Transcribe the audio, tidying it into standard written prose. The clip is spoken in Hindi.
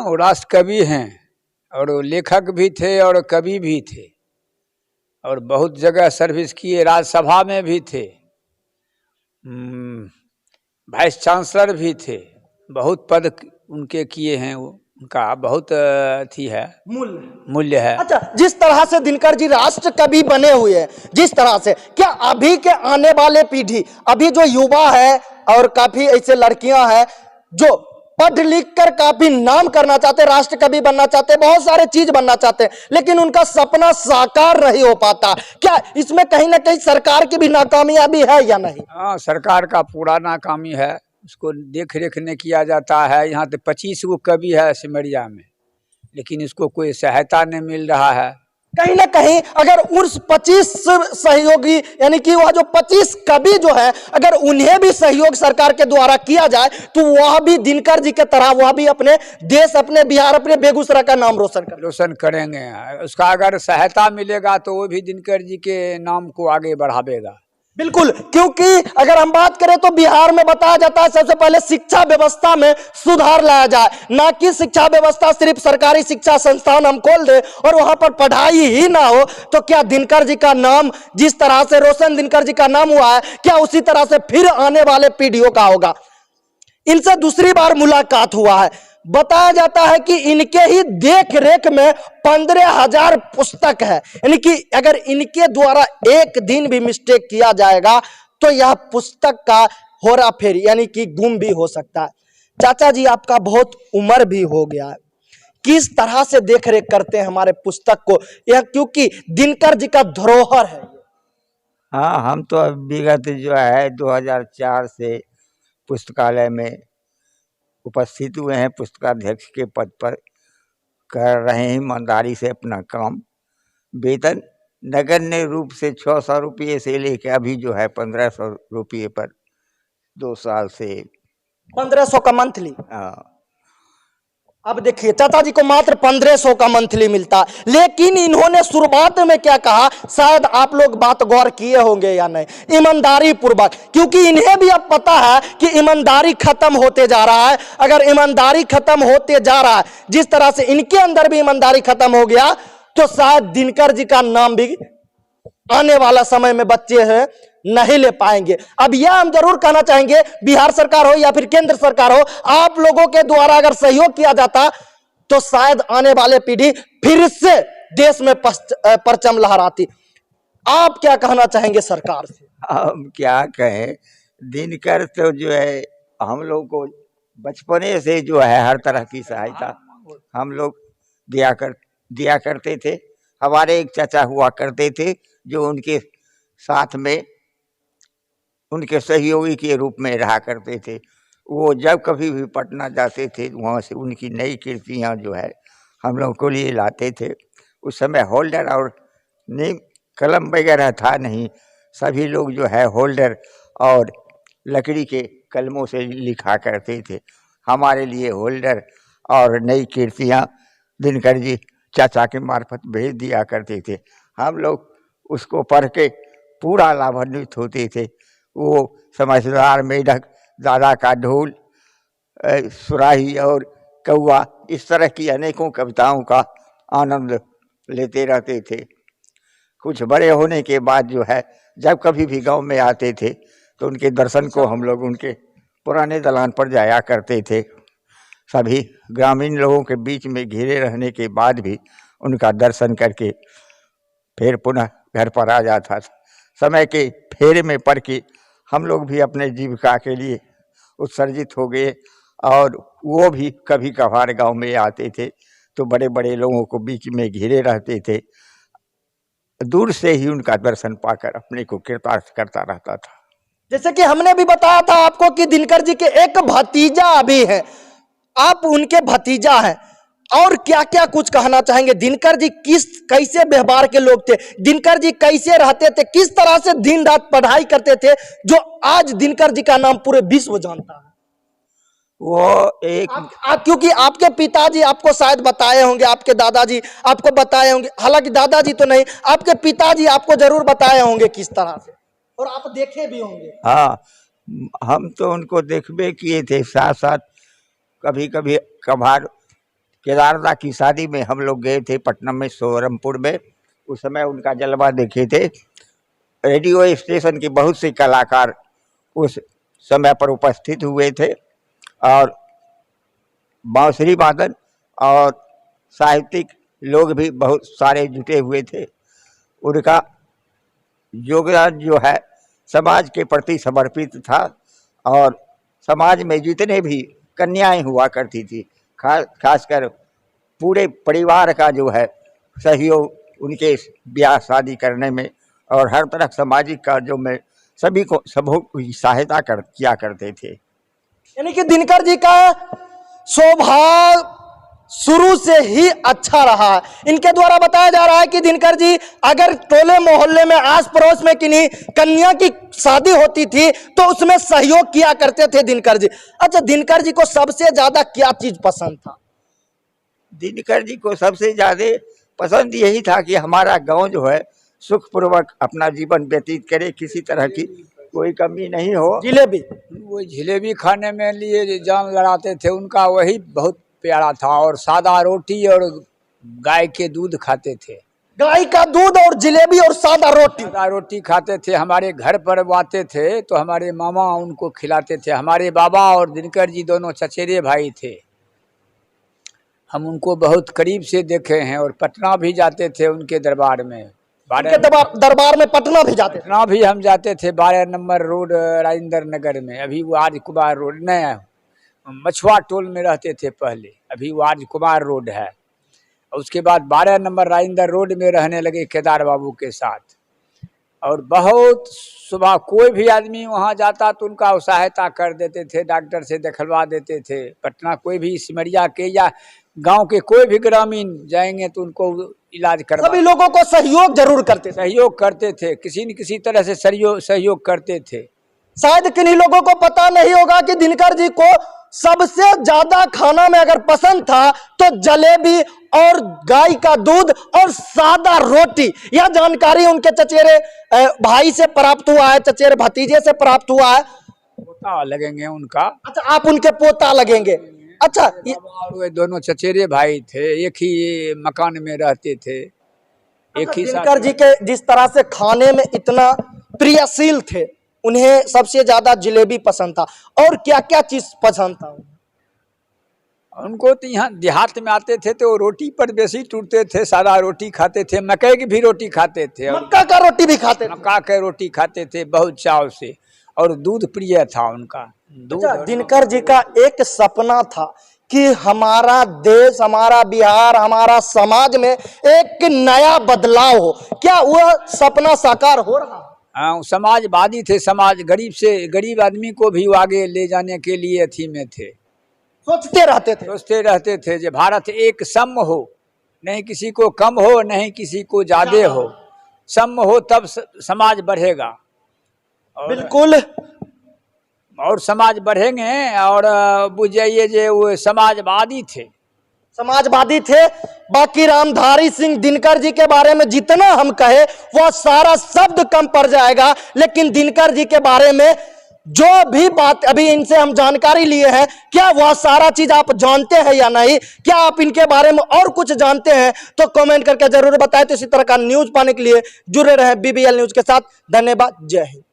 हाँ, वो राष्ट्र कवि हैं और वो लेखक भी थे और कवि भी थे और बहुत जगह सर्विस किए, राज्यसभा में भी थे, वाइस चांसलर भी थे, बहुत पद उनके किए हैं। वो उनका बहुत अथी है, मूल्य है। अच्छा, जिस तरह से दिनकर जी राष्ट्र कवि बने हुए हैं, जिस तरह से, क्या अभी के आने वाले पीढ़ी, अभी जो युवा है और काफी ऐसे लड़कियां हैं जो पढ़ लिख कर काफी नाम करना चाहते, राष्ट्र कवि बनना चाहते, बहुत सारे चीज बनना चाहते, लेकिन उनका सपना साकार नहीं हो पाता, क्या इसमें कहीं ना कहीं सरकार की भी नाकामयाबी है या नहीं? हाँ, सरकार का पूरा नाकामी है, उसको देख रेख नहीं किया जाता है। यहाँ तो 25 गो कवि है सिमरिया में, लेकिन इसको कोई सहायता नहीं मिल रहा है। कहीं ना कहीं अगर उस 25 सहयोगी यानी कि वह जो 25 कवि जो है, अगर उन्हें भी सहयोग सरकार के द्वारा किया जाए तो वह भी दिनकर जी के तरह वह भी अपने देश, अपने बिहार, अपने बेगूसराय का नाम रोशन करेंगे। उसका अगर सहायता मिलेगा तो वो भी दिनकर जी के नाम को आगे बढ़ावेगा। बिल्कुल, क्योंकि अगर हम बात करें तो बिहार में बताया जाता है सबसे पहले शिक्षा व्यवस्था में सुधार लाया जाए, ना कि शिक्षा व्यवस्था सिर्फ सरकारी शिक्षा संस्थान हम खोल दे और वहां पर पढ़ाई ही ना हो। तो क्या दिनकर जी का नाम, जिस तरह से रोशन दिनकर जी का नाम हुआ है, क्या उसी तरह से फिर आने वाले पीढ़ियों का होगा? इनसे दूसरी बार मुलाकात हुआ है, बताया जाता है कि इनके ही देख रेख में 15,000 पुस्तक है, यानी कि अगर इनके द्वारा एक दिन भी मिस्टेक किया जाएगा तो यह पुस्तक का हेरा फेरी यानी कि गुम भी हो सकता है। चाचा जी, आपका बहुत उम्र भी हो गया है, किस तरह से देख रेख करते हैं हमारे पुस्तक को, यह क्योंकि दिनकर जी का धरोहर है। हाँ, हम तो विगत जो है 2004 से पुस्तकालय में उपस्थित हुए हैं, पुस्तकाध्यक्ष के पद पर कर रहे हैं ईमानदारी से अपना काम। वेतन नगण्य रूप से 600 रुपये से लेकर अभी जो है 1500 रुपये पर 2 साल से 1500 का मंथली। हाँ। अब देखिए, चाचा जी को मात्र 1500 का मंथली मिलता, लेकिन इन्होंने शुरुआत में क्या कहा, शायद आप लोग बात गौर किए होंगे या नहीं, ईमानदारी पूर्वक, क्योंकि इन्हें भी अब पता है कि ईमानदारी खत्म होते जा रहा है। अगर ईमानदारी खत्म होते जा रहा है, जिस तरह से इनके अंदर भी ईमानदारी खत्म हो गया, तो शायद दिनकर जी का नाम भी आने वाला समय में बच्चे हैं नहीं ले पाएंगे। अब यह हम जरूर कहना चाहेंगे, बिहार सरकार हो या फिर केंद्र सरकार हो, आप लोगों के द्वारा अगर सहयोग किया जाता तो शायद आने वाले पीढ़ी फिर से देश में परचम लहराती। आप क्या कहना चाहेंगे सरकार से? हम क्या कहें, दिनकर तो जो है हम लोग को बचपने से जो है हर तरह की सहायता हम लोग दिया करते थे। हमारे एक चाचा हुआ करते थे जो उनके साथ में उनके सहयोगी के रूप में रहा करते थे। वो जब कभी भी पटना जाते थे वहाँ से उनकी नई कृतियाँ जो है हम लोग को लिए लाते थे। उस समय होल्डर और नेम कलम वगैरह था नहीं, सभी लोग जो है होल्डर और लकड़ी के कलमों से लिखा करते थे। हमारे लिए होल्डर और नई कृतियाँ दिनकर जी चाचा के मार्फत भेज दिया करते थे। हम लोग उसको पढ़ के पूरा लाभान्वित होते थे। वो समझदार मेढक, दादा का ढोल, सुराही और कौआ, इस तरह की अनेकों कविताओं का आनंद लेते रहते थे। कुछ बड़े होने के बाद जो है जब कभी भी गांव में आते थे तो उनके दर्शन को हम लोग उनके पुराने दलान पर जाया करते थे। सभी ग्रामीण लोगों के बीच में घिरे रहने के बाद भी उनका दर्शन करके फिर पुनः घर पर आ जाता था। समय के फेरे में पड़ के हम लोग भी अपने जीविका के लिए उत्सर्जित हो गए और वो भी कभी कभार गांव में आते थे तो बड़े बड़े लोगों को बीच में घिरे रहते थे। दूर से ही उनका दर्शन पाकर अपने को कृतार्थ करता रहता था। जैसे कि हमने भी बताया था आपको कि दिनकर जी के एक भतीजा भी है, आप उनके भतीजा हैं, और क्या क्या कुछ कहना चाहेंगे? दिनकर जी कैसे व्यवहार के लोग थे, दिनकर जी कैसे रहते थे, किस तरह से दिन रात पढ़ाई करते थे, जो आज दिनकर जी का नाम पूरे विश्व जानता है? वो एक क्योंकि आपके पिताजी आपको शायद बताए होंगे, आपके दादाजी आपको बताए होंगे, हालांकि दादाजी तो नहीं, आपके पिताजी आपको जरूर बताए होंगे किस तरह से, और आप देखे भी होंगे। हाँ, हम तो उनको देखबे किए थे, साथ साथ कभी कभी कभार केदारनाथ की शादी में हम लोग गए थे पटना में, सोहरमपुर में। उस समय उनका जलवा देखे थे। रेडियो स्टेशन के बहुत से कलाकार उस समय पर उपस्थित हुए थे और बांसुरी वादन और साहित्यिक लोग भी बहुत सारे जुटे हुए थे। उनका योगदान जो है समाज के प्रति समर्पित था और समाज में जितने भी कन्याएं हुआ करती थी, खासकर पूरे परिवार का जो है सहयोग उनके ब्याह शादी करने में और हर तरह सामाजिक कार्यों में सभी को की सहायता किया करते थे। यानी कि दिनकर जी का स्वभाव शुरू से ही अच्छा रहा। इनके द्वारा बताया जा रहा है कि दिनकर जी अगर टोले मोहल्ले में आस पड़ोस में किन्हीं कन्या की शादी होती थी तो उसमें सहयोग किया करते थे दिनकर जी। अच्छा, दिनकर जी को सबसे ज्यादा क्या चीज पसंद था? दिनकर जी को सबसे ज्यादा पसंद यही था कि हमारा गांव जो है सुखपूर्वक अपना जीवन व्यतीत करे, किसी तरह की कोई कमी नहीं हो। जिलेबी, वो जिलेबी खाने में लिए जान लड़ाते थे, उनका वही बहुत प्यारा था। और सादा रोटी और गाय के दूध खाते थे। गाय का दूध और जिलेबी और सादा रोटी खाते थे। हमारे घर पर वो आते थे तो हमारे मामा उनको खिलाते थे। हमारे बाबा और दिनकर जी दोनों चचेरे भाई थे। हम उनको बहुत करीब से देखे हैं और पटना भी जाते थे उनके दरबार में। दरबार में पटना भी जाते थे। पटना भी हम जाते थे। 12 नंबर रोड राजेंद्र नगर में, अभी वो आज कुमार रोड नया मछुआ टोल में रहते थे पहले, अभी वो आज कुमार रोड है। उसके बाद 12 नंबर राजेंद्र रोड में रहने लगे केदार बाबू के साथ। और बहुत सुबह कोई भी आदमी वहाँ जाता तो उनका सहायता कर देते थे, डॉक्टर से दिखलवा देते थे। पटना कोई भी सिमरिया के या गांव के कोई भी ग्रामीण जाएंगे तो उनको इलाज करवा, सभी लोगों को सहयोग जरूर करते, सहयोग करते थे, किसी न किसी तरह से सहयोग करते थे। शायद किन्हीं लोगों को पता नहीं होगा कि दिनकर जी को सबसे ज्यादा खाना में अगर पसंद था तो जलेबी और गाय का दूध और सादा रोटी। यह जानकारी उनके चचेरे भाई से प्राप्त हुआ है, चचेरे भतीजे से प्राप्त हुआ है। पोता लगेंगे उनका। अच्छा, आप उनके पोता लगेंगे। अच्छा, वे दोनों चचेरे भाई थे, एक ही मकान में रहते थे, एक ही। दिनकर जी के जिस तरह से खाने में इतना प्रियशील थे, उन्हें सबसे ज्यादा जलेबी पसंद था। और क्या क्या चीज पसंद था उनको? तो यहाँ देहात में आते थे तो रोटी पर बेसी टूटते थे, सादा रोटी खाते थे, मकई की भी रोटी खाते थे, मक्का का रोटी भी खाते थे। मक्का के रोटी खाते थे बहुत चाव से। और दूध प्रिय था उनका। अच्छा, दिनकर जी का एक सपना था कि हमारा देश, हमारा बिहार, हमारा समाज में एक नया बदलाव हो। क्या वह सपना साकार हो रहा? हाँ, समाजवादी थे। समाज गरीब से गरीब आदमी को भी आगे ले जाने के लिए अथी में थे, सोचते रहते थे जो भारत एक सम हो, नहीं किसी को कम हो नहीं किसी को ज्यादा हो, सम हो तब समाज बढ़ेगा। बिल्कुल। और समाज बढ़ेंगे। और बुझ जाइए जे वो समाजवादी थे। बाकी रामधारी सिंह दिनकर जी के बारे में जितना हम कहे वह सारा शब्द कम पड़ जाएगा। लेकिन दिनकर जी के बारे में जो भी बात अभी इनसे हम जानकारी लिए हैं, क्या वह सारा चीज आप जानते हैं या नहीं? क्या आप इनके बारे में और कुछ जानते हैं तो कमेंट करके जरूर बताएं। तो इसी तरह का न्यूज पाने के लिए जुड़े रहें BBL न्यूज के साथ। धन्यवाद। जय हिंद।